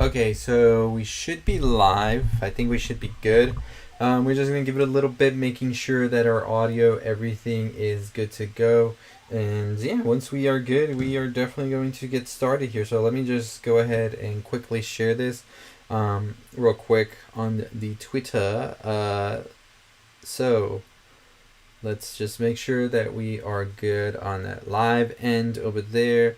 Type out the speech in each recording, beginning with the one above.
Okay, so we should be live. I think we should be good. We're just going to give it a little bit, making sure that our audio, everything is good to go. And yeah, once we are good, we are definitely going to get started here. So let me just go ahead and quickly share this real quick on the Twitter. So let's just make sure that we are good on that live end over there.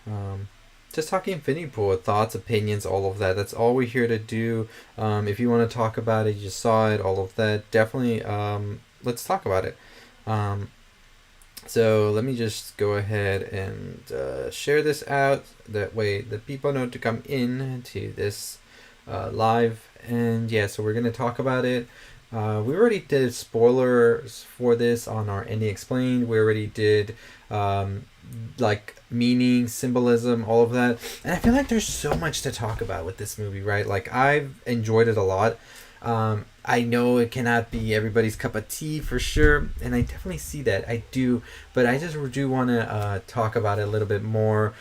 Um, just talking Infinity Pool, thoughts, opinions, all of that. That's all we're here to do. If you want to talk about it, you saw it, all of that. Definitely, let's talk about it. Um, so let me just go ahead and share this out. That way, the people know to come in to this live. And yeah, so we're gonna talk about it. We already did spoilers for this on our Ending Explained. We already did like meaning, symbolism, all of that. And I feel like there's so much to talk about with this movie, right? Like I've enjoyed it a lot. I know it cannot be everybody's cup of tea for sure, and I definitely see that. I do, but I just do want to talk about it a little bit more.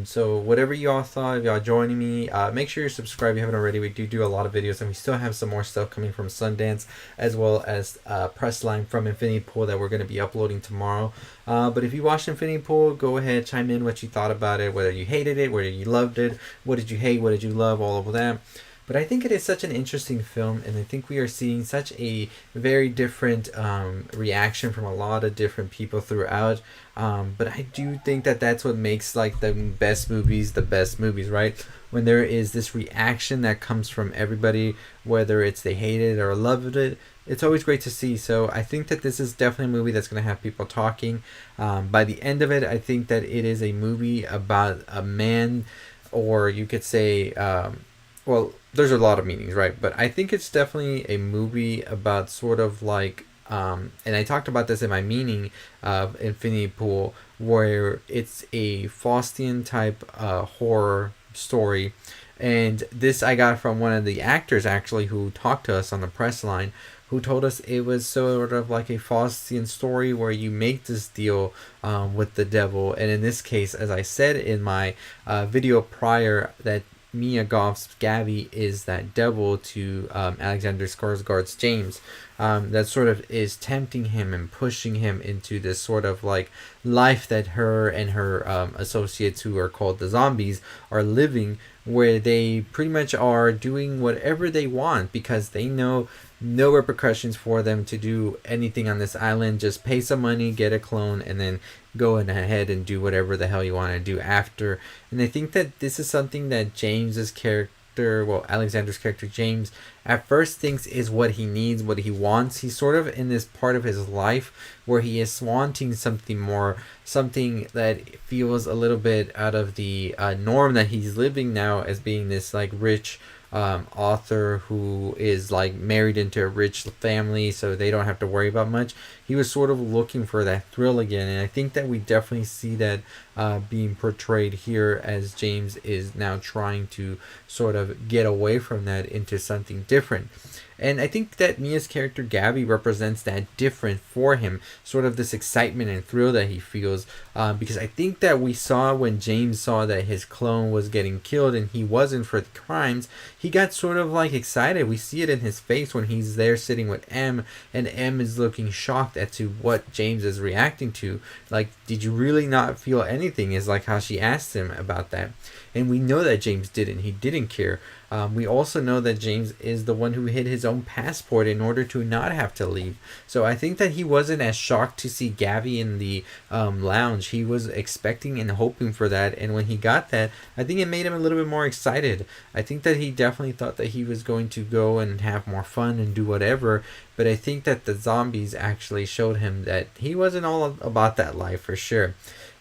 So whatever y'all thought, if y'all joining me, make sure you're subscribed if you haven't already. We do a lot of videos, and we still have some more stuff coming from Sundance, as well as Press Line from Infinity Pool that we're going to be uploading tomorrow. But if you watched Infinity Pool, go ahead, chime in what you thought about it, whether you hated it, whether you loved it, what did you hate, what did you love, all of that. But I think it is such an interesting film, and I think we are seeing such a very different reaction from a lot of different people throughout. But I do think that that's what makes like the best movies, right? When there is this reaction that comes from everybody, whether it's they hated it or loved it, it's always great to see. So I think that this is definitely a movie that's going to have people talking. By the end of it, I think that it is a movie about a man, or you could say, well, there's a lot of meanings, right? But I think it's definitely a movie about sort of like, and I talked about this in my meaning of Infinity Pool, where it's a Faustian type horror story. And this I got from one of the actors actually who talked to us on the press line, who told us it was sort of like a Faustian story where you make this deal with the devil. And in this case, as I said in my video prior, that Mia Goth's Gabby is that devil to Alexander Skarsgard's James. That sort of is tempting him and pushing him into this sort of like life that her and her associates, who are called the zombies, are living, where they pretty much are doing whatever they want because they know no repercussions for them to do anything on this island. Just pay some money, get a clone, and then go ahead and do whatever the hell you want to do after. And I think that this is something that James's character, well, Alexander's character James, at first thinks is what he needs, what he wants. He's sort of in this part of his life where he is wanting something more, something that feels a little bit out of the norm that he's living now, as being this like rich author who is like married into a rich family, so they don't have to worry about much. He was sort of looking for that thrill again, and I think that we definitely see that being portrayed here, as James is now trying to sort of get away from that into something different. And I think that Mia's character Gabby represents that different for him, sort of this excitement and thrill that he feels. Because I think that we saw when James saw that his clone was getting killed and he wasn't for the crimes, he got sort of like excited. We see it in his face when he's there sitting with M, and M is looking shocked as to what James is reacting to. Like, did you really not feel anything? Is like how she asked him about that. And we know that James didn't. He didn't care. We also know that James is the one who hid his own passport in order to not have to leave. So I think that he wasn't as shocked to see Gabby in the lounge. He was expecting and hoping for that. And when he got that, I think it made him a little bit more excited. I think that he definitely thought that he was going to go and have more fun and do whatever. But I think that the zombies actually showed him that he wasn't all about that life for sure.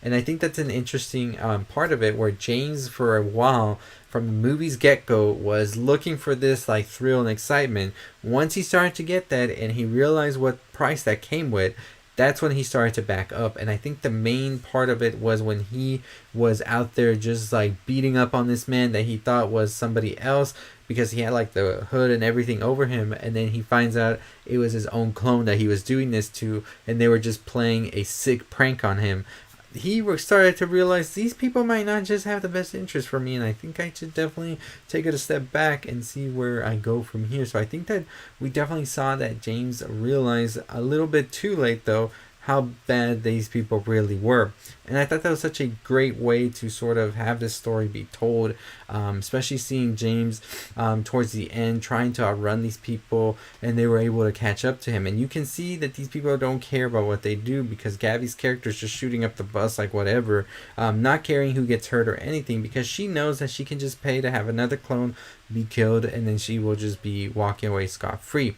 And I think that's an interesting part of it, where James, for a while, from the movie's get-go, was looking for this like thrill and excitement. Once he started to get that and he realized what price that came with, that's when he started to back up. And I think the main part of it was when he was out there just like beating up on this man that he thought was somebody else, because he had like the hood and everything over him, and then he finds out it was his own clone that he was doing this to, and they were just playing a sick prank on him. he started to realize these people might not just have the best interest for me, and I think I should definitely take it a step back and see where I go from here. So I think that we definitely saw that James realized a little bit too late, though, how bad these people really were. And I thought that was such a great way to sort of have this story be told, especially seeing James towards the end trying to outrun these people, and they were able to catch up to him. And you can see that these people don't care about what they do, because Gabby's character is just shooting up the bus like whatever, not caring who gets hurt or anything, because she knows that she can just pay to have another clone be killed, and then she will just be walking away scot-free.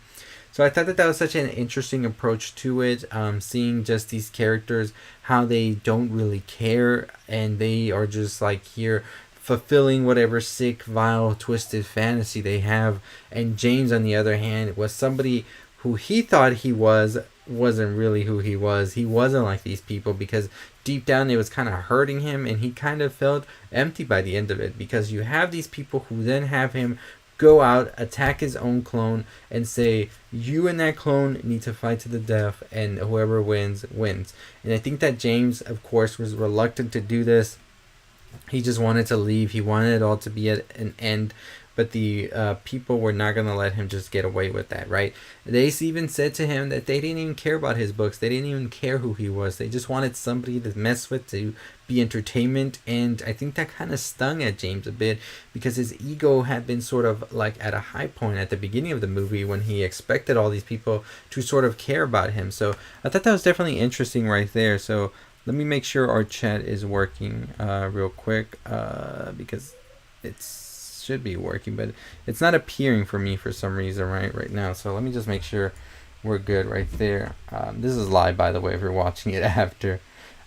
So I thought that was such an interesting approach to it, seeing just these characters, how they don't really care, and they are just like here fulfilling whatever sick, vile, twisted fantasy they have. And James, on the other hand, was somebody who he thought he wasn't really who he was. He wasn't like these people, because deep down it was kind of hurting him, and he kind of felt empty by the end of it, because you have these people who then have him go out, attack his own clone, and say, you and that clone need to fight to the death, and whoever wins, wins. And I think that James, of course, was reluctant to do this. He just wanted to leave. He wanted it all to be at an end. But the people were not going to let him just get away with that, right? They even said to him that they didn't even care about his books. They didn't even care who he was. They just wanted somebody to mess with, to be entertainment. And I think that kind of stung at James a bit, because his ego had been sort of like at a high point at the beginning of the movie, when he expected all these people to sort of care about him. So I thought that was definitely interesting right there. So let me make sure our chat is working real quick, because it's should be working, but it's not appearing for me for some reason right now. So let me just make sure we're good right there. This is live, by the way, if you're watching it after.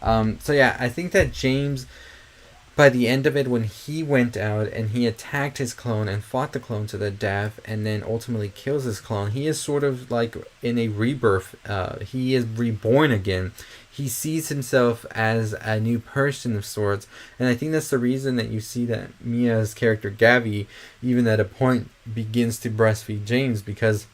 So yeah, I think that James, by the end of it, when he went out and he attacked his clone and fought the clone to the death, and then ultimately kills his clone, he is sort of like in a rebirth. He is reborn again. He sees himself as a new person of sorts. And I think that's the reason that you see that Mia's character, Gabby, even at a point begins to breastfeed James, because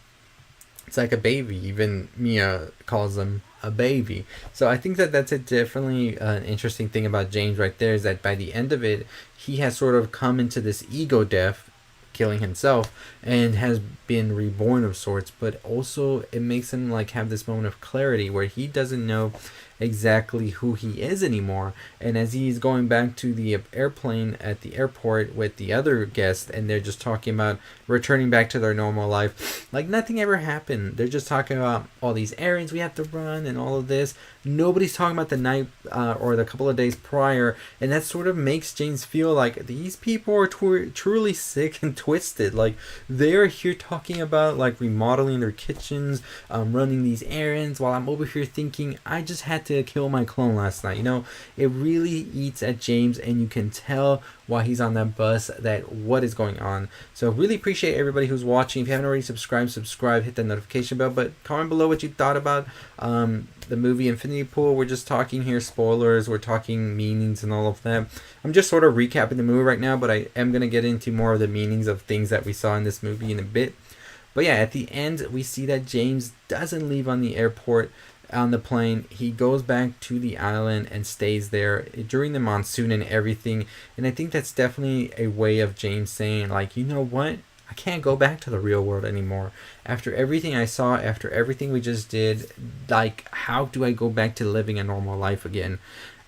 it's like a baby. Even Mia calls him a baby. So I think that that's definitely an interesting thing about James right there, is that by the end of it, he has sort of come into this ego death, killing himself, and has been reborn of sorts. But also it makes him like have this moment of clarity where he doesn't know exactly who he is anymore. And as he's going back to the airplane at the airport with the other guests, and they're just talking about returning back to their normal life, like nothing ever happened. They're just talking about all these errands we have to run and all of this. Nobody's talking about the night or the couple of days prior, and that sort of makes James feel like these people are truly sick and twisted. Like they're here talking about like remodeling their kitchens, running these errands, while I'm over here thinking I just had to kill my clone last night. You know, it really eats at James, and you can tell while he's on that bus that what is going on. So really appreciate everybody who's watching. If you haven't already subscribed, hit that notification bell, but comment below what you thought about the movie Infinity Pool. We're just talking here spoilers, we're talking meanings and all of that. I'm just sort of recapping the movie right now, but I am going to get into more of the meanings of things that we saw in this movie in a bit. But yeah, at the end we see that James doesn't leave on the airport, on the plane. He goes back to the island and stays there during the monsoon and everything. And I think that's definitely a way of James saying, like, you know what, I can't go back to the real world anymore. After everything I saw, after everything we just did, like, how do I go back to living a normal life again?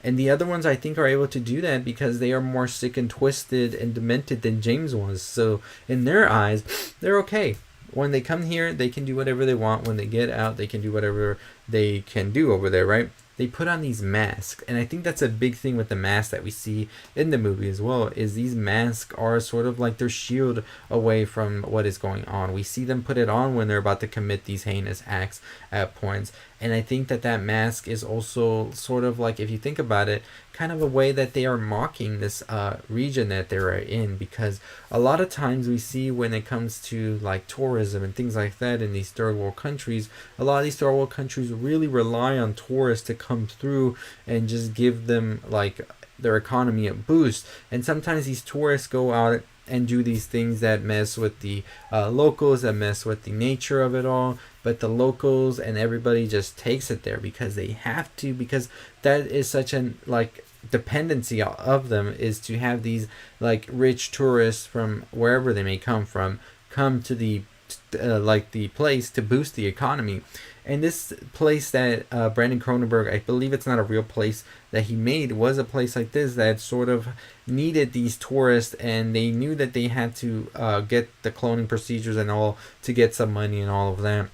And the other ones, I think, are able to do that because they are more sick and twisted and demented than James was. So in their eyes, they're okay. When they come here, they can do whatever they want. When they get out, they can do whatever they can do over there, right? They put on these masks. And I think that's a big thing with the masks that we see in the movie as well, is these masks are sort of like their shield away from what is going on. We see them put it on when they're about to commit these heinous acts at points. And I think that that mask is also sort of like, if you think about it, kind of a way that they are mocking this region that they're in, because a lot of times we see when it comes to like tourism and things like that in these third world countries, a lot of these third world countries really rely on tourists to come through and just give them like their economy a boost. And sometimes these tourists go out and do these things that mess with the locals, that mess with the nature of it all. But the locals and everybody just takes it there because they have to, because that is such an like dependency of them, is to have these like rich tourists from wherever they may come from come to the like the place to boost the economy. And this place that Brandon Cronenberg, I believe it's not a real place that he made, was a place like this that sort of needed these tourists, and they knew that they had to get the cloning procedures and all to get some money and all of that.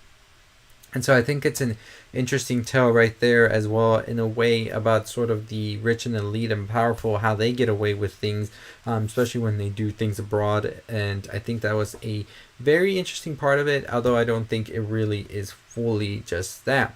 And so I think it's an interesting tale right there as well, in a way, about sort of the rich and elite and powerful, how they get away with things, especially when they do things abroad. And I think that was a very interesting part of it, although I don't think it really is fully just that.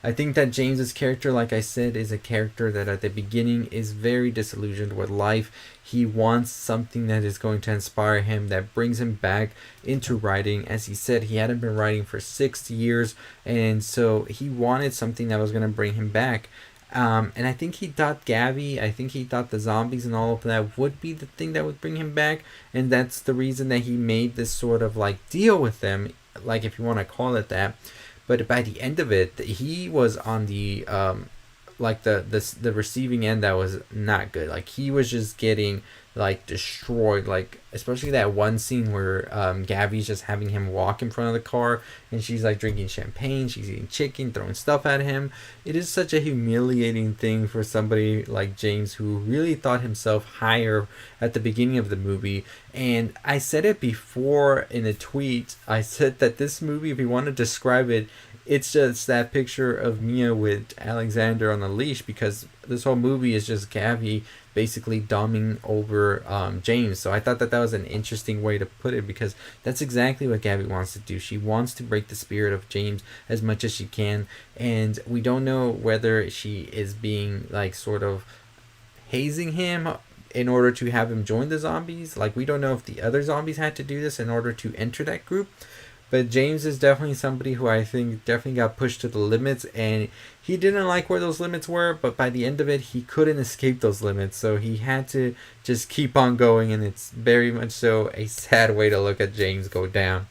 I think that James's character, like I said, is a character that at the beginning is very disillusioned with life. He wants something that is going to inspire him, that brings him back into writing. As he said, he hadn't been writing for 6 years, and so he wanted something that was going to bring him back. And I think he thought Gavi, I think he thought the zombies and all of that would be the thing that would bring him back. And that's the reason that he made this sort of like deal with them, like if you want to call it that. But by the end of it, he was on the like the receiving end that was not good. Like he was just getting like destroyed. Like especially that one scene where Gabby's just having him walk in front of the car, and she's like drinking champagne, she's eating chicken, throwing stuff at him. It is such a humiliating thing for somebody like James, who really thought himself higher at the beginning of the movie. And I said it before in a tweet. I said that this movie, if you want to describe it, it's just that picture of Mia with Alexander on the leash, because this whole movie is just Gabby basically doming over James. So I thought that that was an interesting way to put it, because that's exactly what Gabby wants to do. She wants to break the spirit of James as much as she can, and we don't know whether she is being like sort of hazing him in order to have him join the zombies. Like we don't know if the other zombies had to do this in order to enter that group. But James is definitely somebody who I think definitely got pushed to the limits, and he didn't like where those limits were, but by the end of it, he couldn't escape those limits. So he had to just keep on going, and it's very much so a sad way to look at James go down.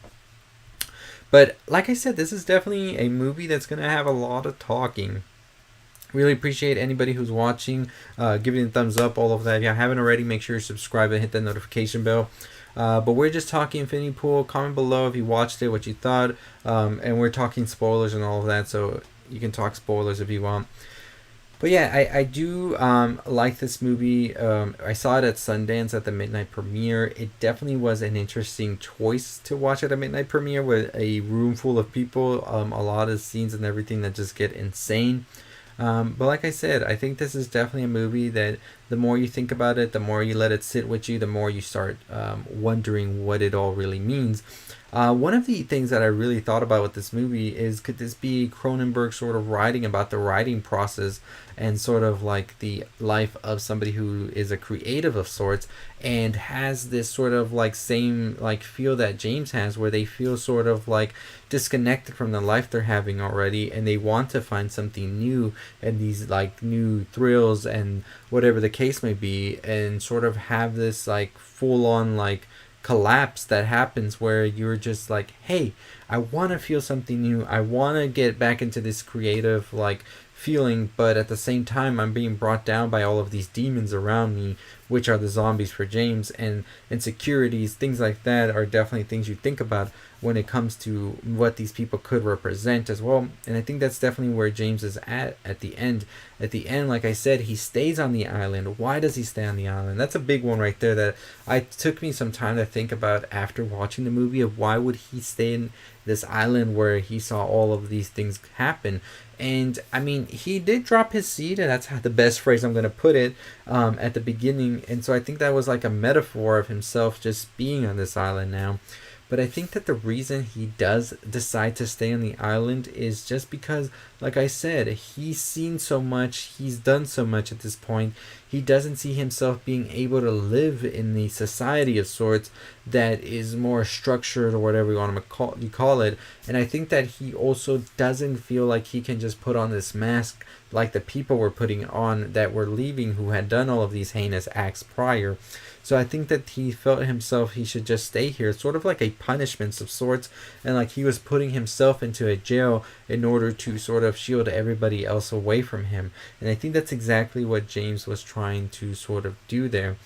But like I said, this is definitely a movie that's going to have a lot of talking. Really appreciate anybody who's watching, giving a thumbs up, all of that. If you haven't already, make sure you subscribe and hit that notification bell. But we're just talking Infinity Pool. Comment below if you watched it, what you thought. And we're talking spoilers and all of that, so you can talk spoilers if you want. But yeah, I do like this movie. I saw it at Sundance at the midnight premiere. It definitely was an interesting choice to watch at a midnight premiere with a room full of people. A lot of scenes and everything that just get insane. But like I said, I think this is definitely a movie that the more you think about it, the more you let it sit with you, the more you start wondering what it all really means. One of the things that I really thought about with this movie is, could this be Cronenberg sort of writing about the writing process and sort of like the life of somebody who is a creative of sorts and has this sort of like same like feel that James has, where they feel sort of like disconnected from the life they're having already, and they want to find something new and these like new thrills and whatever the case may be, and sort of have this like full on like collapse that happens where you're just like, hey, I want to feel something new, I want to get back into this creative like feeling, but at the same time I'm being brought down by all of these demons around me, which are the zombies for James, and insecurities, things like that are definitely things you think about when it comes to what these people could represent as well. And I think that's definitely where James is at the end. At the end, like I said, he stays on the island. Why does he stay on the island? That's a big one right there that took me some time to think about after watching the movie, of why would he stay in this island where he saw all of these things happen. And I mean, he did drop his seed, and that's how the best phrase I'm going to put it, at the beginning. And so I think that was like a metaphor of himself just being on this island now. But I think that the reason he does decide to stay on the island is just because, like I said, he's seen so much, he's done so much at this point. he doesn't see himself being able to live in the society of sorts that is more structured or whatever you want to call it. And I think that he also doesn't feel like he can just put on this mask like the people were putting on that were leaving, who had done all of these heinous acts prior. So I think that he felt himself he should just stay here, sort of like a punishment of sorts, and like he was putting himself into a jail in order to sort of shield everybody else away from him. And I think that's exactly what James was trying to sort of do there.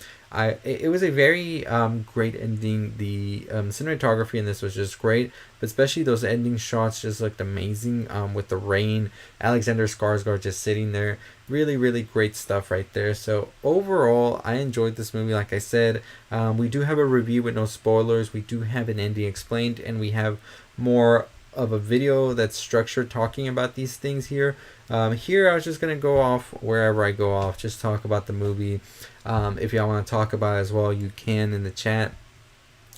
It was a very great ending. The cinematography in this was just great, but especially those ending shots just looked amazing with the rain. Alexander Skarsgard just sitting there. Really, really great stuff right there. So overall, I enjoyed this movie. Like I said, we do have a review with no spoilers. We do have an ending explained, and we have more of a video that's structured talking about these things here. Here I was just going to go off wherever I go off, just talk about the movie. If y'all want to talk about it as well, you can in the chat.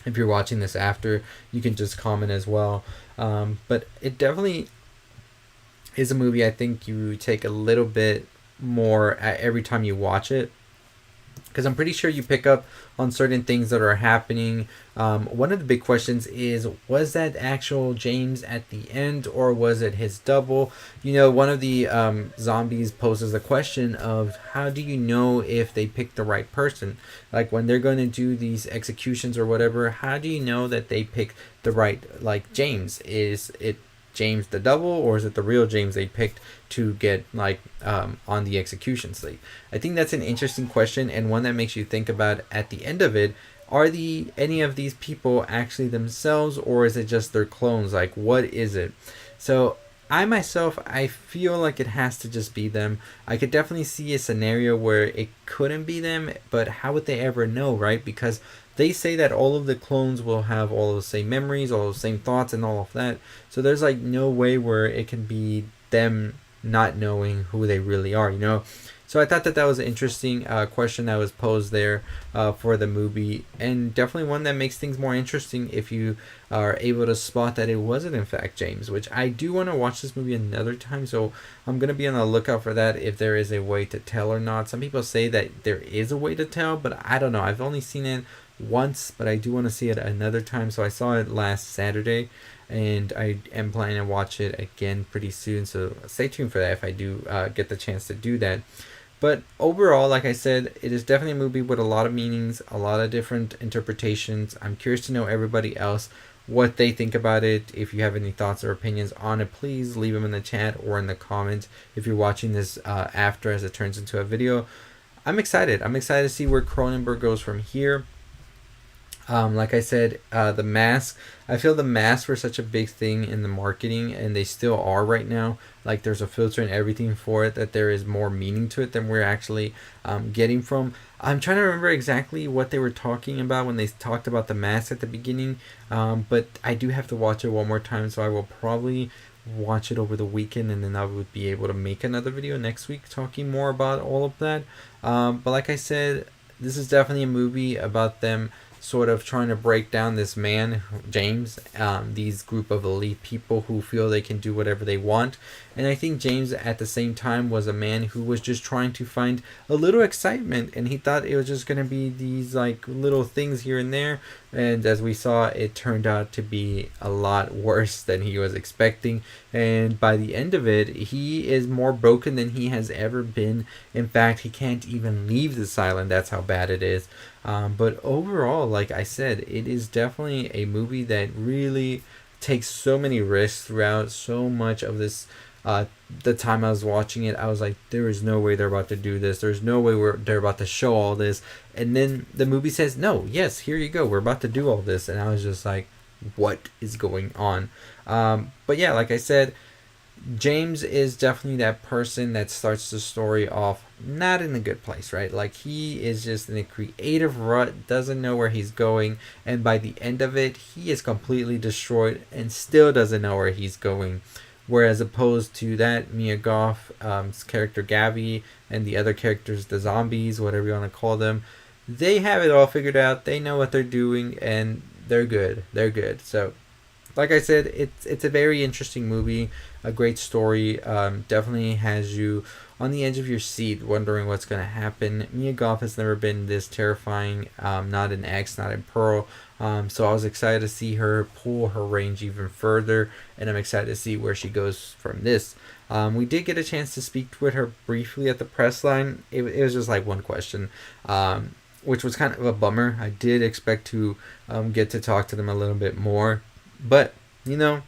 If you're watching this after, you can just comment as well. But it definitely is a movie I think you take a little bit more at every time you watch it, because I'm pretty sure you pick up on certain things that are happening. One of the big questions is, was that actual James at the end, or was it his double? You know, one of the zombies poses the question of, how do you know if they picked the right person? Like when they're going to do these executions or whatever, how do you know that they picked the right, like James? Is it James the double, or is it the real James they picked to get like on the execution slate? I think that's an interesting question, and one that makes you think about at the end of it, are any of these people actually themselves, or is it just their clones? Like, what is it? So I myself, I feel like it has to just be them. I could definitely see a scenario where it couldn't be them, but how would they ever know, right? Because they say that all of the clones will have all of the same memories, all of the same thoughts, and all of that. So there's like no way where it can be them not knowing who they really are, you know? So I thought that was an interesting question that was posed there for the movie, and definitely one that makes things more interesting if you are able to spot that it wasn't in fact James, which I do want to watch this movie another time, so I'm going to be on the lookout for that, if there is a way to tell or not. Some people say that there is a way to tell, but I don't know. I've only seen it once, but I do want to see it another time. So I saw it last Saturday, and I am planning to watch it again pretty soon, so stay tuned for that if I do get the chance to do that. But overall, like I said, it is definitely a movie with a lot of meanings, a lot of different interpretations. I'm curious to know everybody else, what they think about it. If you have any thoughts or opinions on it, please leave them in the chat or in the comments if you're watching this after, as it turns into a video. I'm excited. I'm excited to see where Cronenberg goes from here. Like I said, the masks, I feel the masks were such a big thing in the marketing, and they still are right now. Like there's a filter and everything for it, that there is more meaning to it than we're actually getting from. I'm trying to remember exactly what they were talking about when they talked about the mask at the beginning, but I do have to watch it one more time, so I will probably watch it over the weekend, and then I would be able to make another video next week talking more about all of that. But like I said, this is definitely a movie about them sort of trying to break down this man, James, these group of elite people who feel they can do whatever they want. And I think James at the same time was a man who was just trying to find a little excitement, and he thought it was just going to be these like little things here and there, and as we saw, it turned out to be a lot worse than he was expecting. And by the end of it, he is more broken than he has ever been. In fact, he can't even leave this island. That's how bad it is. But overall, like I said, it is definitely a movie that really takes so many risks throughout so much of this. The time I was watching it, I was like, there is no way they're about to do this. There's no way they're about to show all this. And then the movie says, no, yes, here you go. We're about to do all this. And I was just like, what is going on? But yeah, like I said, James is definitely that person that starts the story off not in a good place, right? Like he is just in a creative rut, doesn't know where he's going, and by the end of it, he is completely destroyed and still doesn't know where he's going. Whereas opposed to that, Mia Goth, character Gabby, and the other characters, the zombies, whatever you want to call them, they have it all figured out. They know what they're doing, and they're good. They're good. So like I said, it's a very interesting movie, a great story. Definitely has you on the edge of your seat, wondering what's going to happen. Mia Goth has never been this terrifying. Not in X, not in Pearl. So I was excited to see her pull her range even further, and I'm excited to see where she goes from this. We did get a chance to speak with her briefly at the press line. It was just like one question, which was kind of a bummer. I did expect to get to talk to them a little bit more, but you know,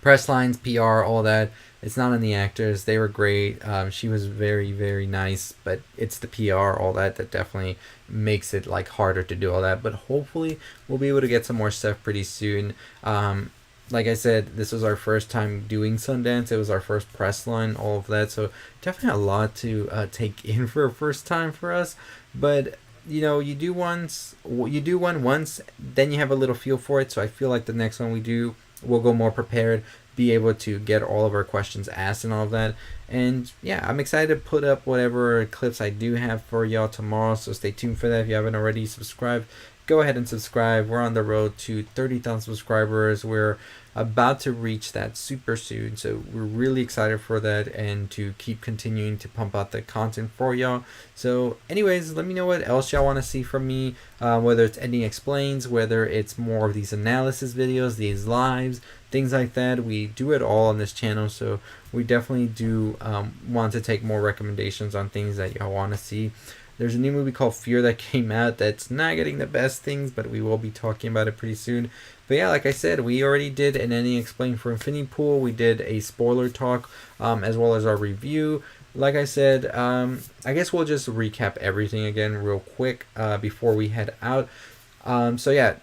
press lines, PR, all that. It's not on the actors. They were great. She was very, very nice, but it's the PR, all that definitely makes it like harder to do all that. But hopefully we'll be able to get some more stuff pretty soon. Like I said, this was our first time doing Sundance. It was our first press line, all of that. So definitely a lot to take in for a first time for us. But you know, you do one once, then you have a little feel for it. So I feel like the next one we do, we'll go more prepared, be able to get all of our questions asked and all of that. And yeah, I'm excited to put up whatever clips I do have for y'all tomorrow, so stay tuned for that. If you haven't already subscribed, go ahead and subscribe. We're on the road to 30,000 subscribers. We're about to reach that super soon, so we're really excited for that and to keep continuing to pump out the content for y'all. So anyways, let me know what else y'all want to see from me, whether it's Ending Explains, whether it's more of these analysis videos, these lives, things like that. We do it all on this channel, so we definitely do want to take more recommendations on things that y'all want to see. There's a new movie called Fear that came out that's not getting the best things, but we will be talking about it pretty soon. But yeah, like I said, we already did an Ending Explained for Infinity Pool. We did a spoiler talk, as well as our review. Like I said, I guess we'll just recap everything again real quick before we head out. So yeah,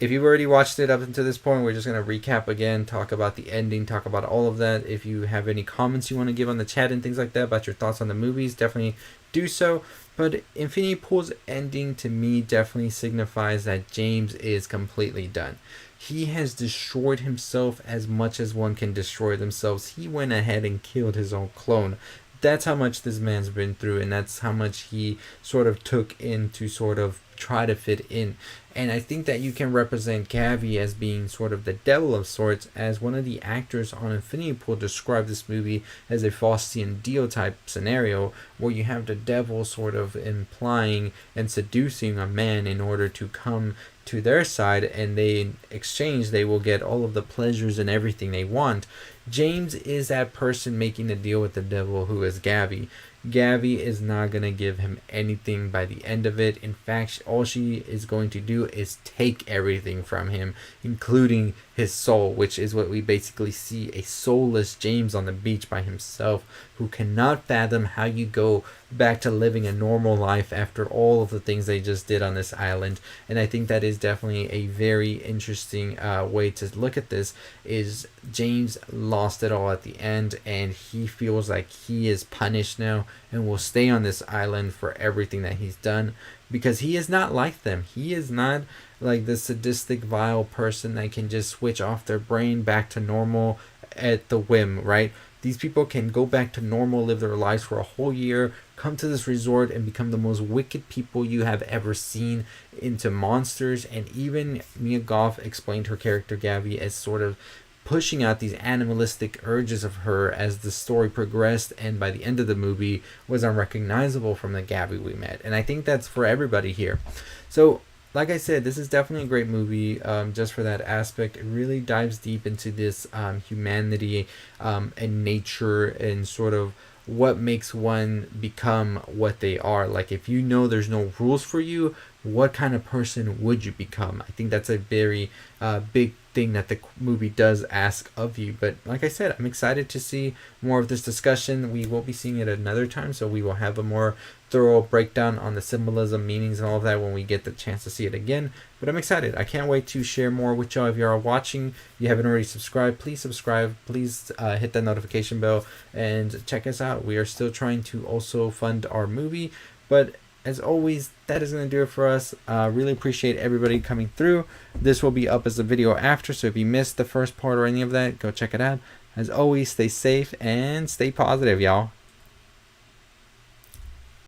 if you've already watched it up until this point, we're just going to recap again, talk about the ending, talk about all of that. If you have any comments you want to give on the chat and things like that about your thoughts on the movies, definitely do so. But Infinity Pool's ending to me definitely signifies that James is completely done. He has destroyed himself as much as one can destroy themselves. He went ahead and killed his own clone. That's how much this man's been through, and that's how much he sort of took in to sort of try to fit in. And I think that you can represent Gavi as being sort of the devil of sorts, as one of the actors on Infinity Pool described this movie as a Faustian deal type scenario, where you have the devil sort of implying and seducing a man in order to come to their side, and they in exchange they will get all of the pleasures and everything they want. James is that person making the deal with the devil, who is Gavi. Gavi is not going to give him anything by the end of it. In fact, all she is going to do is take everything from him, including his soul, which is what we basically see, a soulless James on the beach by himself, who cannot fathom how you go back to living a normal life after all of the things they just did on this island. And I think that is definitely a very interesting way to look at this, is James lost it all at the end, and he feels like he is punished now and will stay on this island for everything that he's done, because he is not like them. He is not like the sadistic, vile person that can just switch off their brain back to normal at the whim, right? These people can go back to normal, live their lives for a whole year, come to this resort and become the most wicked people you have ever seen, into monsters. And even Mia Goth explained her character Gavi as sort of pushing out these animalistic urges of her as the story progressed, and by the end of the movie was unrecognizable from the Gavi we met. And I think that's for everybody here. So like I said, this is definitely a great movie, just for that aspect. It really dives deep into this humanity and nature, and sort of what makes one become what they are. Like, if you know there's no rules for you, what kind of person would you become? I think that's a very big thing that the movie does ask of you. But like I said, I'm excited to see more of this discussion. We will be seeing it another time, so we will have a more thorough breakdown on the symbolism, meanings, and all of that when we get the chance to see it again. But I'm excited. I can't wait to share more with y'all. If you are watching, if you haven't already subscribed, please subscribe. Please hit that notification bell and check us out. We are still trying to also fund our movie, but as always, that is going to do it for us. Really appreciate everybody coming through. This will be up as a video after, so if you missed the first part or any of that, go check it out. As always, stay safe and stay positive, y'all.